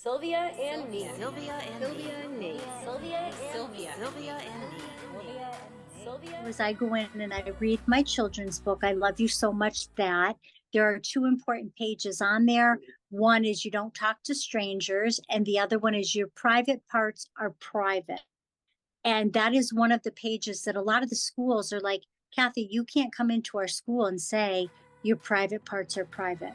Sylvia and me. Sylvia and Sylvia and me. Sylvia and Sylvia and me. Sylvia. As I go in and I read my children's book, I Love You So Much That there are two important pages on there. One is you don't talk to strangers, and the other one is your private parts are private. And that is one of the pages that a lot of the schools are like, Kathy, you can't come into our school and say your private parts are private.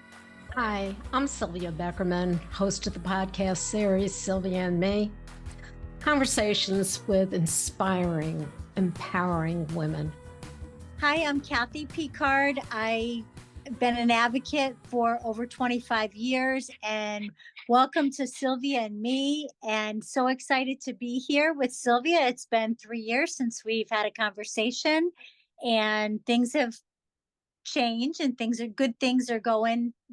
Hi, I'm Sylvia Beckerman, host of the podcast series Sylvia and Me. Conversations with inspiring, empowering women. Hi, I'm Kathy Picard. I've been an advocate for over 25 years, and welcome to Sylvia and Me. And so excited to be here with Sylvia. It's been 3 years since we've had a conversation, and things have changed and good things are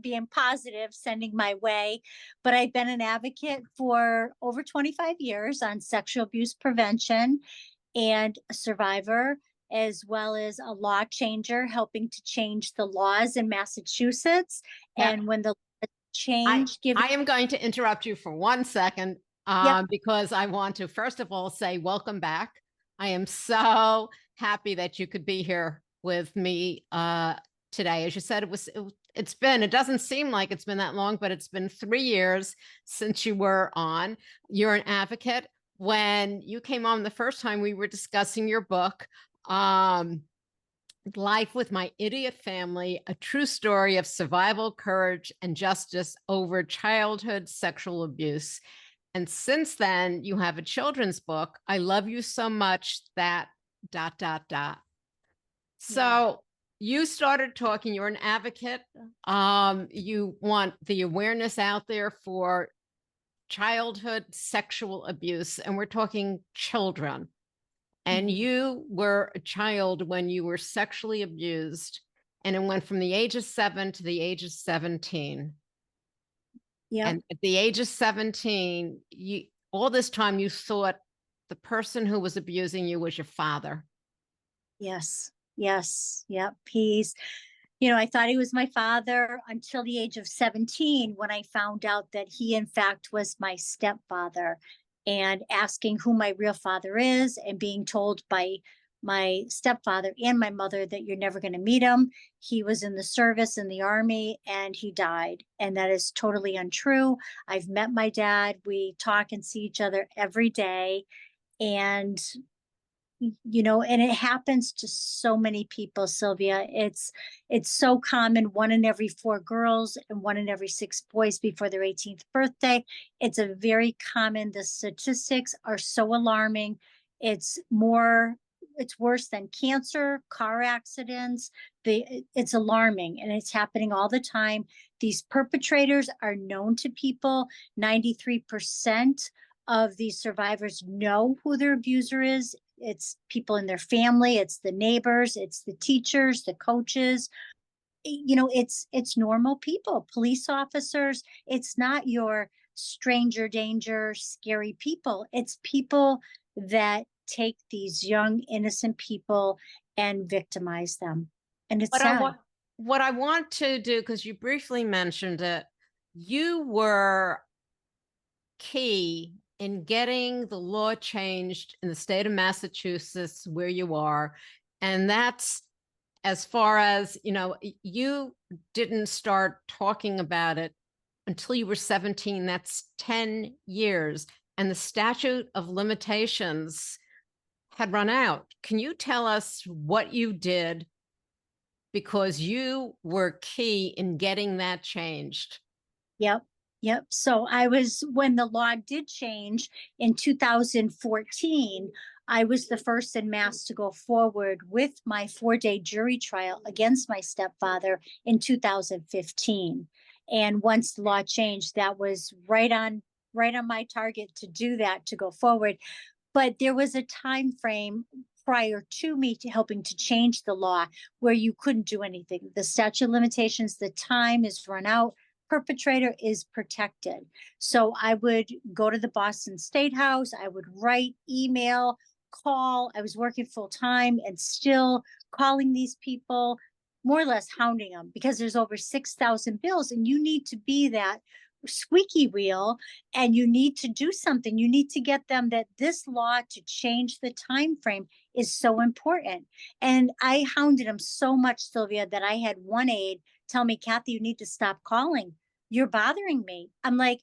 being positive, sending my way. But I've been an advocate for over 25 years on sexual abuse prevention and a survivor, as well as a law changer, helping to change the laws in Massachusetts. Yeah. And when the change, I am going to interrupt you for 1 second because I want to, first of all, say welcome back. I am so happy that you could be here with me today. As you said, it doesn't seem like it's been that long, but it's been 3 years since you were on. You're an advocate. When you came on the first time, we were discussing your book, Life with My Idiot Family, a true story of survival, courage, and justice over childhood sexual abuse. And since then, you have a children's book, I Love You So Much That ... So you started talking, you're an advocate. You want the awareness out there for childhood sexual abuse, and we're talking children. And you were a child when you were sexually abused, and it went from the age of 7 to the age of 17. Yeah. And at the age of 17, all this time you thought the person who was abusing you was your father. Yes. Yep. I thought he was my father until the age of 17, when I found out that he, in fact, was my stepfather, and asking who my real father is and being told by my stepfather and my mother that you're never going to meet him. He was in the service in the Army and he died. And that is totally untrue. I've met my dad. We talk and see each other every day. And and it happens to so many people, Sylvia. It's so common. 1 in every 4 girls and 1 in every 6 boys before their 18th birthday. It's a very common. The statistics are so alarming. It's worse than cancer, car accidents. It's alarming, and it's happening all the time. These perpetrators are known to people. 93% of these survivors know who their abuser is. It's people in their family, it's the neighbors, it's the teachers, the coaches. It's normal people, police officers. It's not your stranger danger, scary people. It's people that take these young, innocent people and victimize them. And it's sad. What I want to do, because you briefly mentioned it, you were key in getting the law changed in the state of Massachusetts where you are. And that's, as far as, you didn't start talking about it until you were 17. That's 10 years. And the statute of limitations had run out. Can you tell us what you did? Because you were key in getting that changed. Yep. So when the law did change in 2014, I was the first in Mass to go forward with my 4-day jury trial against my stepfather in 2015. And once the law changed, that was right on my target to do that, to go forward. But there was a time frame prior to me helping to change the law where you couldn't do anything. The statute of limitations, the time is run out. Perpetrator is protected. So I would go to the Boston State House. I would write, email, call. I was working full time and still calling these people, more or less hounding them, because there's over 6,000 bills, and you need to be that squeaky wheel, and you need to do something. You need to get them that this law to change the time frame is so important. And I hounded him so much, Sylvia, that I had one aide tell me, Kathy, you need to stop calling. You're bothering me. I'm like,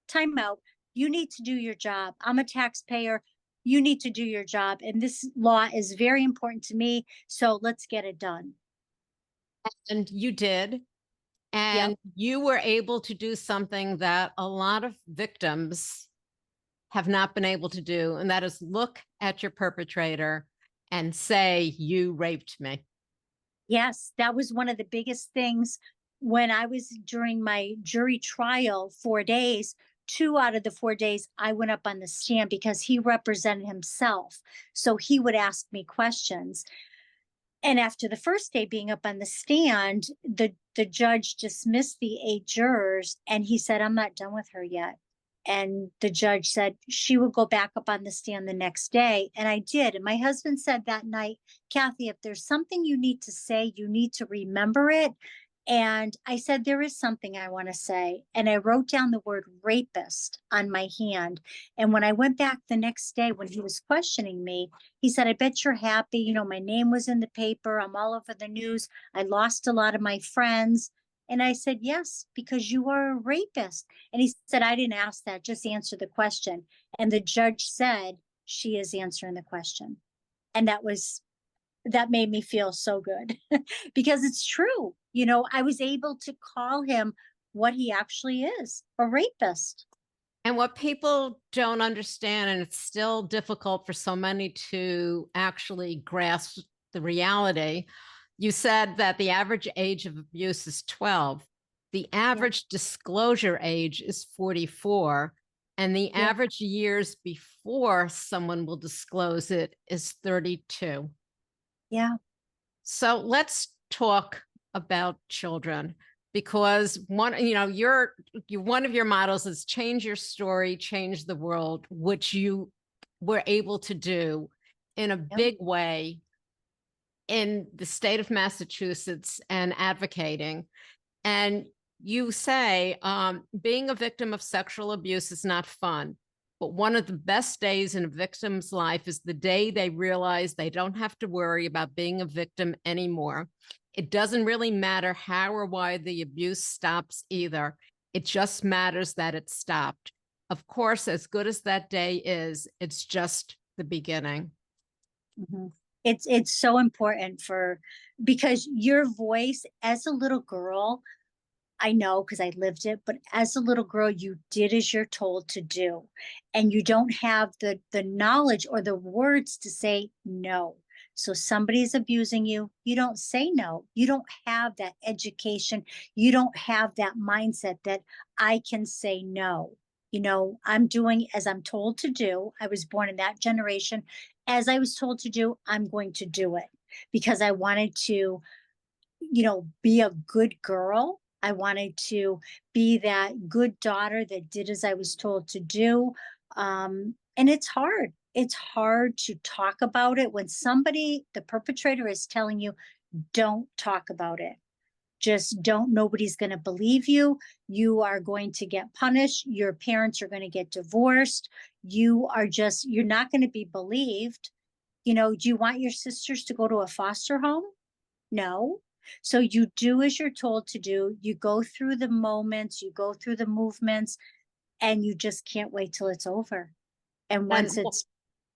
time out. You need to do your job. I'm a taxpayer. You need to do your job. And this law is very important to me. So let's get it done. And you did. And you were able to do something that a lot of victims have not been able to do, and that is look at your perpetrator and say, you raped me. Yes, that was one of the biggest things when I was during my jury trial, 4 days. 2 out of the 4 days, I went up on the stand because he represented himself. So he would ask me questions. And after the first day being up on the stand, the judge dismissed the 8 jurors, and he said, I'm not done with her yet. And the judge said she would go back up on the stand the next day. And I did. And my husband said that night, Kathy, if there's something you need to say, you need to remember it. And I said, there is something I want to say. And I wrote down the word rapist on my hand. And when I went back the next day, when he was questioning me, he said, I bet you're happy. You know, my name was in the paper. I'm all over the news. I lost a lot of my friends. And I said, yes, because you are a rapist. And he said, I didn't ask that. Just answer the question. And the judge said, she is answering the question. And that made me feel so good because it's true. You know, I was able to call him what he actually is, a rapist. And what people don't understand, and it's still difficult for so many to actually grasp the reality, you said that the average age of abuse is 12. The average disclosure age is 44. And the average years before someone will disclose it is 32. Yeah. So let's talk about children, because one of your models is change your story, change the world, which you were able to do in a big way in the state of Massachusetts and advocating. And you say being a victim of sexual abuse is not fun. But one of the best days in a victim's life is the day they realize they don't have to worry about being a victim anymore. It doesn't really matter how or why the abuse stops either. It just matters that it stopped. Of course, as good as that day is, it's just the beginning. Mm-hmm. It's so important because your voice as a little girl, I know because I lived it, but as a little girl, you did as you're told to do. And you don't have the knowledge or the words to say no. So somebody's abusing you, you don't say no. You don't have that education. You don't have that mindset that I can say no. You know, I'm doing as I'm told to do. I was born in that generation. As I was told to do, I'm going to do it because I wanted to, you know, be a good girl. I wanted to be that good daughter that did as I was told to do. And it's hard. It's hard to talk about it when the perpetrator is telling you, don't talk about it. Just don't, nobody's going to believe you. You are going to get punished. Your parents are going to get divorced. You're not going to be believed. You know, do you want your sisters to go to a foster home? No. So you do as you're told to do. You go through the moments, you go through the movements, and you just can't wait till it's over. And once it's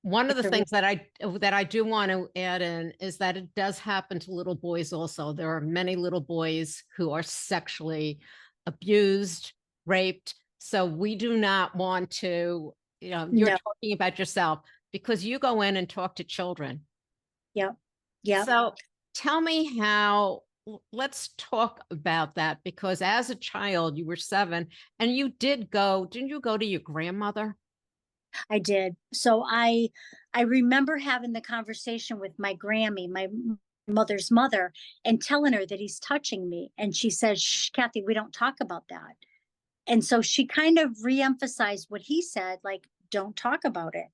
one of the things that I do want to add in is that it does happen to little boys also. There are many little boys who are sexually abused, raped. So we do not want to, you're talking about yourself because you go in and talk to children. Yep. Yeah. So tell me let's talk about that, because as a child, you were 7 and didn't you go to your grandmother? I did. So I remember having the conversation with my Grammy, my mother's mother, and telling her that he's touching me. And she said, shh, Kathy, we don't talk about that. And so she kind of reemphasized what he said, like, don't talk about it.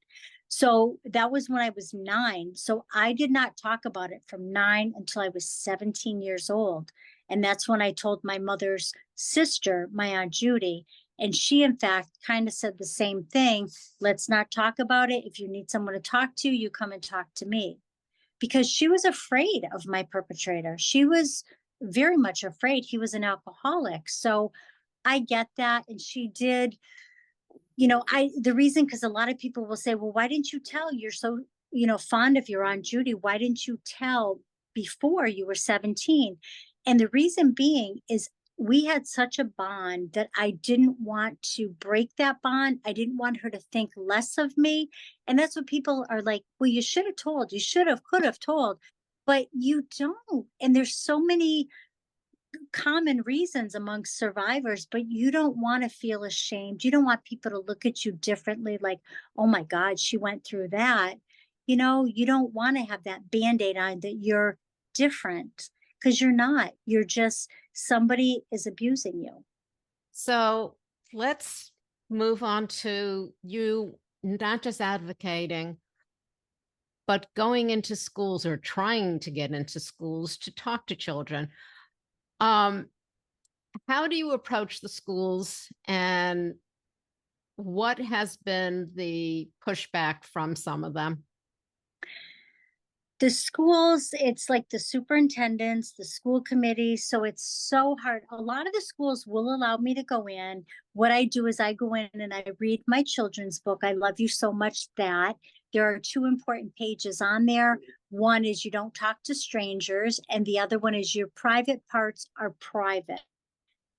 So that was when I was 9. So I did not talk about it from 9 until I was 17 years old. And that's when I told my mother's sister, my Aunt Judy, And she, in fact, kind of said the same thing. Let's not talk about it. If you need someone to talk to, you come and talk to me. Because she was afraid of my perpetrator. She was very much afraid. He was an alcoholic. So I get that. And she did, the reason, because a lot of people will say, well, why didn't you tell? You're so, fond of your Aunt Judy. Why didn't you tell before you were 17? And the reason being is we had such a bond that I didn't want to break that bond. I didn't want her to think less of me. And that's what people are like, well, you should have told, you should have, could have told, but you don't. And there's so many common reasons amongst survivors, but you don't want to feel ashamed. You don't want people to look at you differently, like, oh my God, she went through that. You don't want to have that band-aid on that you're different, because you're not. You're just somebody is abusing you. So let's move on to you not just advocating, but going into schools or trying to get into schools to talk to children. How do you approach the schools, and what has been the pushback from some of them? The schools, it's like the superintendents, the school committee. So it's so hard. A lot of the schools will allow me to go in. What I do is I go in and I read my children's book. I Love You So Much That. There are two important pages on there. One is you don't talk to strangers, and the other one is your private parts are private.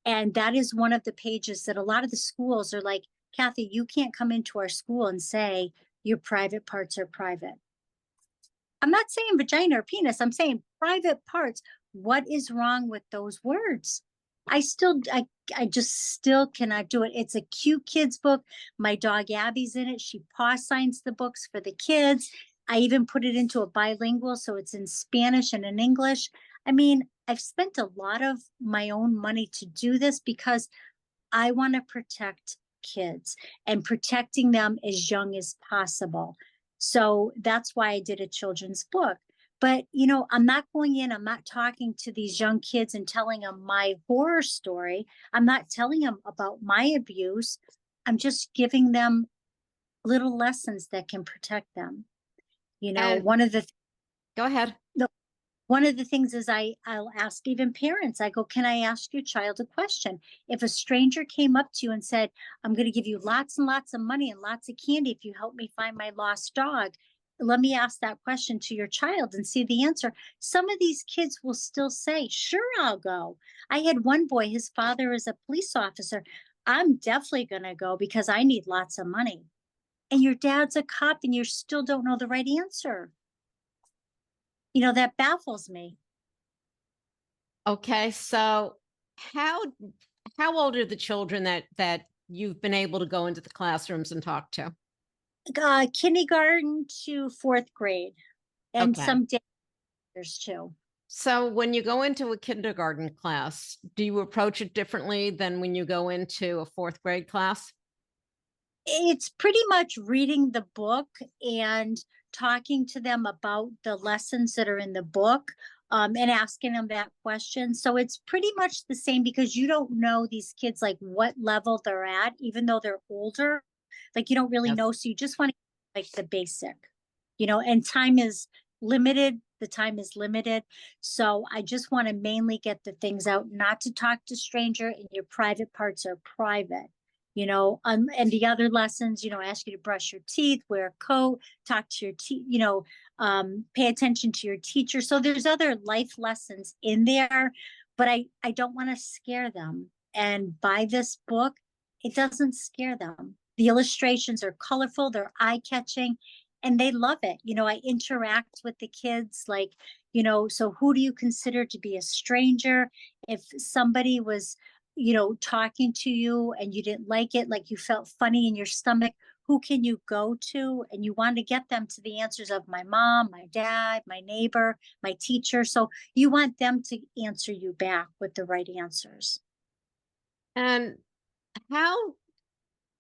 And that is one of the pages that a lot of the schools are like, Kathy, you can't come into our school and say your private parts are private. I'm not saying vagina or penis. I'm saying private parts. What is wrong with those words? I just still cannot do it. It's a cute kids book. My dog Abby's in it. She paw signs the books for the kids. I even put it into a bilingual, so it's in Spanish and in English. I mean, I've spent a lot of my own money to do this because I want to protect kids and protecting them as young as possible. So that's why I did a children's book. But, I'm not going in, I'm not talking to these young kids and telling them my horror story. I'm not telling them about my abuse. I'm just giving them little lessons that can protect them. And go ahead. One of the things is I'll ask even parents, I go, can I ask your child a question? If a stranger came up to you and said, I'm going to give you lots and lots of money and lots of candy if you help me find my lost dog, let me ask that question to your child and see the answer. Some of these kids will still say, sure, I'll go. I had one boy, his father is a police officer. I'm definitely going to go because I need lots of money. And your dad's a cop and you still don't know the right answer. That baffles me. Okay, so how old are the children that you've been able to go into the classrooms and talk to? Kindergarten to fourth grade, and Okay. some daycares too. So when you go into a kindergarten class, do you approach it differently than when you go into a fourth grade class? It's pretty much reading the book and talking to them about the lessons that are in the book, and asking them that question. So it's pretty much the same because you don't know these kids, like what level they're at, even though they're older. Like you don't really Yes. know. So you just want to like the basic, and time is limited. The time is limited. So I just want to mainly get the things out, not to talk to stranger, and your private parts are private. And the other lessons, ask you to brush your teeth, wear a coat, talk to your pay attention to your teacher. So there's other life lessons in there, but I don't want to scare them. And by this book, it doesn't scare them. The illustrations are colorful, they're eye-catching, and they love it. I interact with the kids like, so who do you consider to be a stranger? If somebody was talking to you and you didn't like it, like you felt funny in your stomach, who can you go to? And you want to get them to the answers of my mom, my dad, my neighbor, my teacher. So you want them to answer you back with the right answers. And how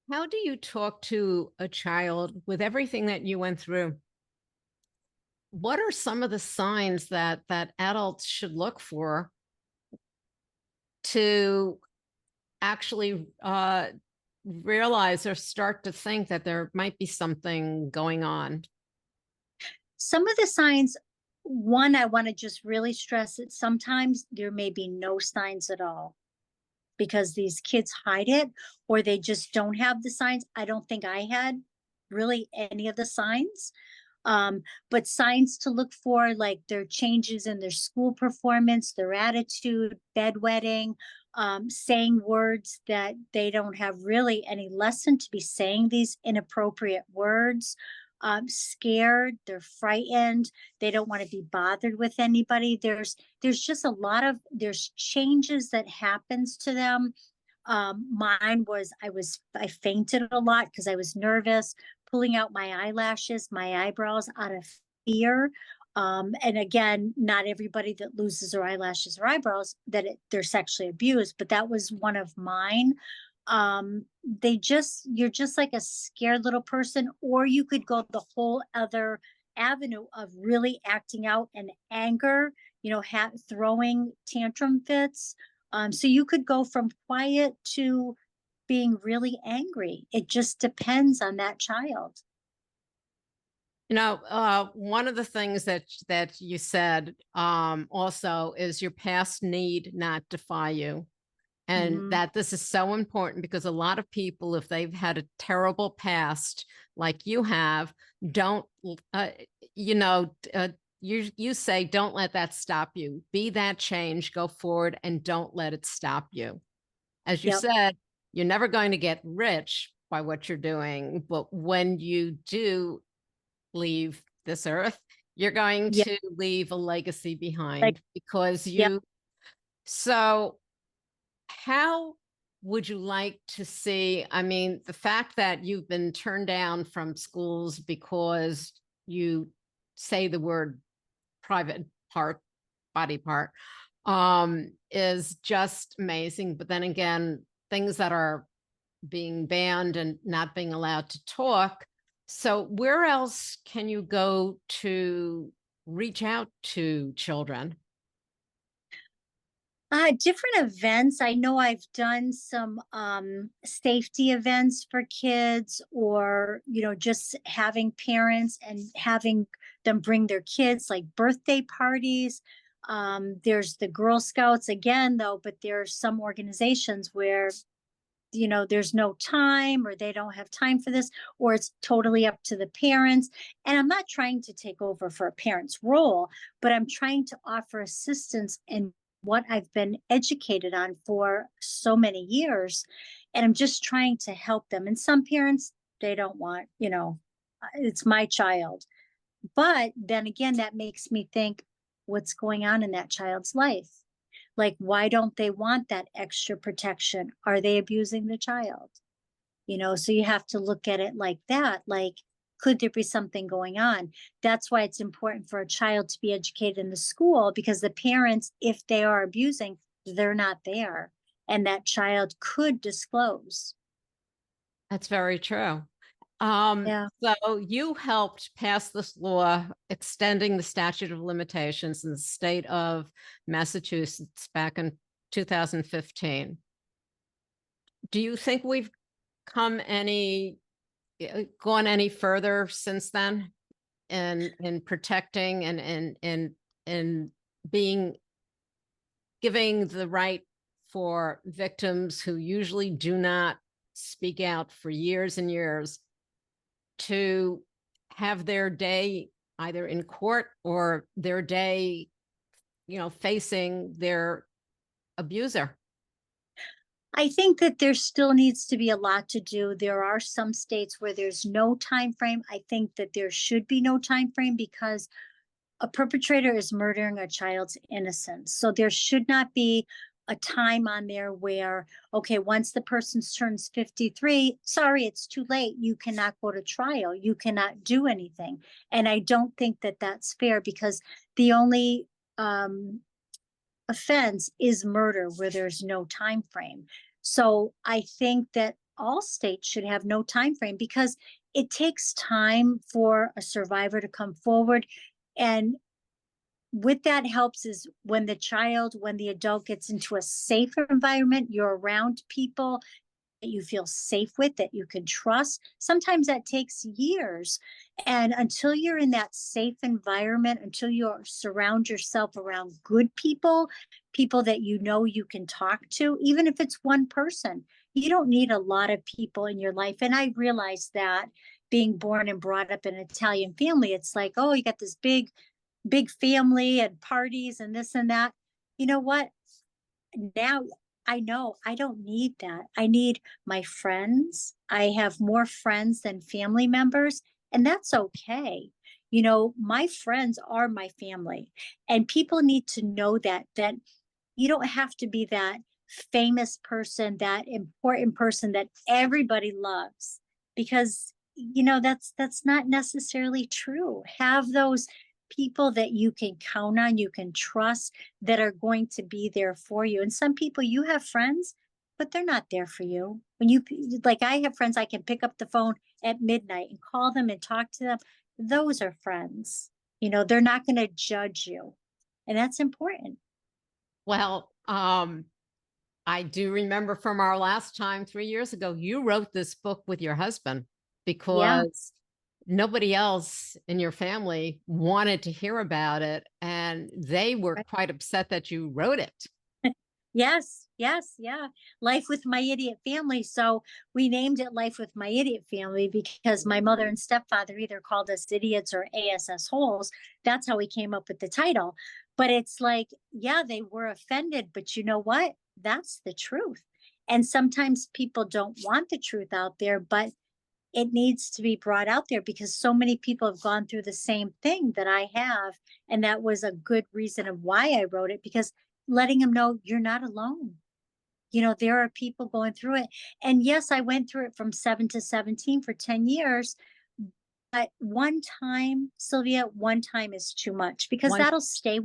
do you talk to a child with everything that you went through? What are some of the signs that adults should look for to actually realize or start to think that there might be something going on? Some of the signs, one, I want to just really stress that sometimes there may be no signs at all because these kids hide it or they just don't have the signs. I don't think I had really any of the signs. But signs to look for, like their changes in their school performance, their attitude, bedwetting, saying words that they don't have really any lesson to be saying these inappropriate words, scared, they're frightened, they don't want to be bothered with anybody. There's just a lot of there's changes that happens to them. Mine was I fainted a lot because I was nervous, pulling out my eyelashes, my eyebrows out of fear. And again, not everybody that loses their eyelashes or eyebrows they're sexually abused, but that was one of mine. You're just like a scared little person, or you could go the whole other avenue of really acting out in anger, throwing tantrum fits. So you could go from quiet to being really angry. It just depends on that child. One of the things that you said also is your past need not defy you. And Mhm. that this is so important because a lot of people, if they've had a terrible past like you have, don't, you say, don't let that stop you. Be that change, go forward, and don't let it stop you. As you Yep. said, you're never going to get rich by what you're doing, but when you do leave this earth, you're going Yep. to leave a legacy Like, behind because yep. so how would you like to see? I mean, the fact that you've been turned down from schools because you say the word private part, body part, is just amazing. But then again, things that are being banned and not being allowed to talk. So, where else can you go to reach out to children? Different events. I know I've done some safety events for kids, or just having parents and having them bring their kids, like birthday parties. There's the Girl Scouts again, though, but there are some organizations where there's no time, or they don't have time for this, or it's totally up to the parents. And I'm not trying to take over for a parent's role, but I'm trying to offer assistance in what I've been educated on for so many years. And I'm just trying to help them. And some parents, they don't want, it's my child. But then again, that makes me think, what's going on in that child's life? Like, why don't they want that extra protection? Are they abusing the child? So you have to look at it like that. Like, could there be something going on? That's why it's important for a child to be educated in the school, because the parents, if they are abusing, they're not there. And that child could disclose. That's very true. Yeah. So you helped pass this law extending the statute of limitations in the state of Massachusetts back in 2015. Do you think we've gone any further since then in protecting and being giving the right for victims who usually do not speak out for years and years to have their day either in court or their day, facing their abuser? I think that there still needs to be a lot to do. There are some states where there's no time frame. I think that there should be no time frame, because a perpetrator is murdering a child's innocence. So there should not be a time on there where, okay, once the person turns 53, sorry, it's too late. You cannot go to trial. You cannot do anything. And I don't think that that's fair, because the only offense is murder where there's no time frame. So I think that all states should have no time frame, because it takes time for a survivor to come forward. And what that helps is when the adult gets into a safer environment, you're around people, you feel safe with, that you can trust. Sometimes that takes years. And until you're in that safe environment, until you surround yourself around good people, people that you know you can talk to, even if it's one person, you don't need a lot of people in your life. And I realized that being born and brought up in an Italian family, it's like, oh, you got this big family and parties and this and that. You know what? Now I know I don't need that. I need my friends. I have more friends than family members, and that's okay. You know, my friends are my family, and people need to know that you don't have to be that famous person, that important person that everybody loves, because that's not necessarily true. Have those people that you can count on, you can trust, that are going to be there for you. And some people, you have friends, but they're not there for you. When you, like, I have friends I can pick up the phone at midnight and call them and talk to them. Those are friends. They're not going to judge you. And that's important. Well, I do remember from our last time 3 years ago, you wrote this book with your husband because nobody else in your family wanted to hear about it. And they were quite upset that you wrote it. Yes, yeah. Life with My Idiot Family. So we named it Life with My Idiot Family because my mother and stepfather either called us idiots or ASS holes. That's how we came up with the title. But it's like, yeah, they were offended, but you know what? That's the truth. And sometimes people don't want the truth out there, but it needs to be brought out there because so many people have gone through the same thing that I have. And that was a good reason of why I wrote it, because letting them know you're not alone. There are people going through it. And yes, I went through it from 7 to 17 for 10 years. But one time, Sylvia, one time is too much because that'll stay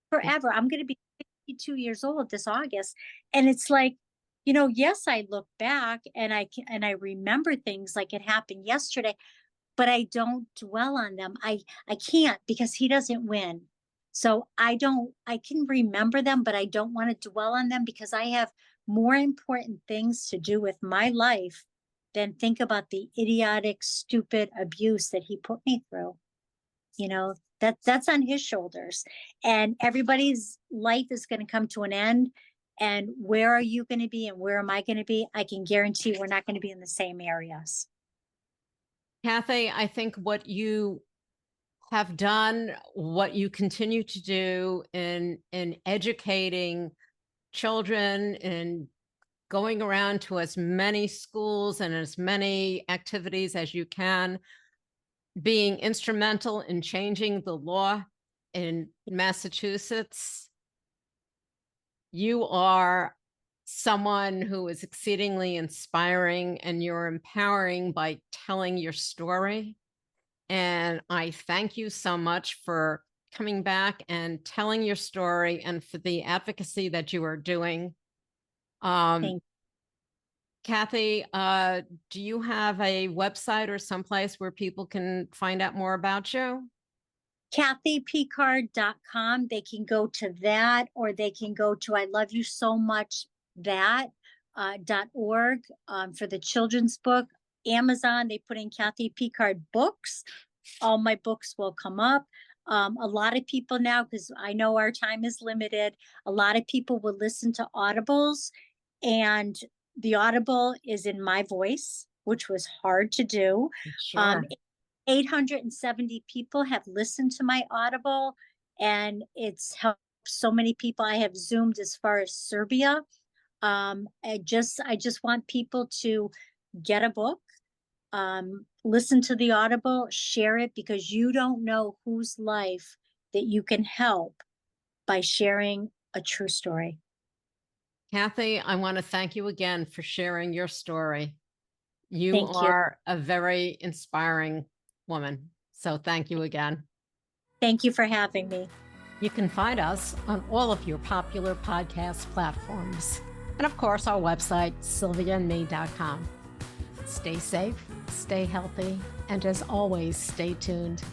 forever. I'm going to be 52 years old this August. And it's like, yes, I look back and I remember things like it happened yesterday, but I don't dwell on them. I can't, because he doesn't win. So I can remember them, but I don't want to dwell on them because I have more important things to do with my life than think about the idiotic, stupid abuse that he put me through. That's on his shoulders, and everybody's life is going to come to an end. And where are you going to be and where am I going to be? I can guarantee we're not going to be in the same areas. Kathy, I think what you have done, what you continue to do in educating children and going around to as many schools and as many activities as you can, being instrumental in changing the law in Massachusetts. You are someone who is exceedingly inspiring, and you're empowering by telling your story. And I thank you so much for coming back and telling your story and for the advocacy that you are doing. Kathy, do you have a website or someplace where people can find out more about you? KathyPicard.com. They can go to that, or they can go to I Love You So Much .org for the children's book. Amazon, they put in Kathy Picard books. All my books will come up. A lot of people now, because I know our time is limited, a lot of people will listen to audibles, and the audible is in my voice, which was hard to do. Sure. 870 people have listened to my audible, and it's helped so many people. I have Zoomed as far as Serbia. I just want people to get a book, listen to the audible, share it, because you don't know whose life that you can help by sharing a true story. Kathy, I want to thank you again for sharing your story. You are a very inspiring woman. So thank you again. Thank you for having me. You can find us on all of your popular podcast platforms. And of course, our website, sylviaandme.com. Stay safe, stay healthy, and as always, stay tuned.